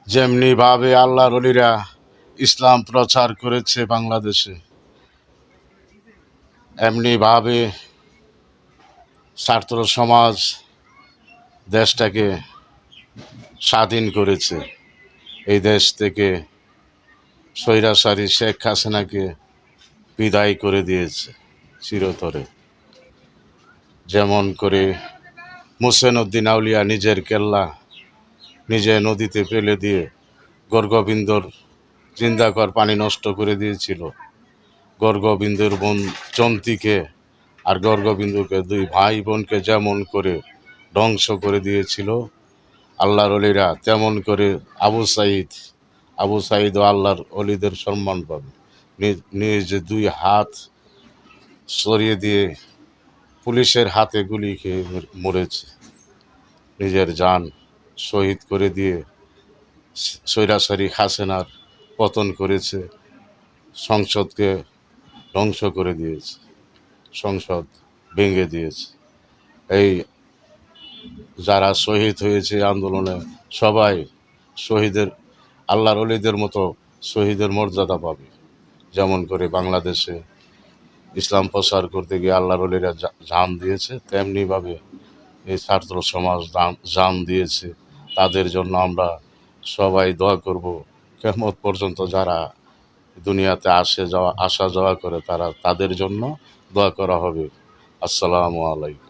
যেমনিভাবে আল্লাহর ওলিরা ইসলাম প্রচার করেছে বাংলাদেশে, এমনিভাবে ছাত্র সমাজ দেশটাকে স্বাধীন করেছে। এই দেশ থেকে স্বৈরাচারী শেখ হাসিনাকে বিদায় করে দিয়েছে চিরতরে। যেমন করে মুহসেন উদ্দিন আউলিয়া নিজের কেল্লা নিজে নদীতে ফেলে দিয়ে গর্গবিন্দর জিন্দাকর পানি নষ্ট করে দিয়েছিল। গর্গবিন্দুর বোন চন্তিকে আর গর্গবিন্দুকে, দুই ভাই বোনকে যেমন করে ধ্বংস করে দিয়েছিল আল্লাহর অলিরা, তেমন করে আবু সাঈদও আল্লাহর অলিদের সম্মান পাবে। নিজ দুই হাত সরিয়ে দিয়ে পুলিশের হাতে গুলি খেয়ে মরেছে, নিজের জান শহীদ করে দিয়ে স্বৈরাচারী হাসিনার পতন করেছে। সংসদকে ধ্বংস করে দিয়েছে, সংসদ ভেঙে দিয়েছে। এই যারা শহীদ হয়েছে আন্দোলনে, সবাই শহীদের আল্লাহর ওলিদের মতো শহীদের মর্যাদা পাবে। যেমন করে বাংলাদেশে ইসলাম প্রচার করতে গিয়ে আল্লাহর ওলিরা জান দিয়েছে, তেমনিভাবে এই ছাত্র সমাজ জান দিয়েছে। তাদের জন্য আমরা সবাই দোয়া করব। কিয়ামত পর্যন্ত যারা দুনিয়াতে আসা যাওয়া করে তাদের জন্য দোয়া করা হবে। আসসালামু আলাইকুম।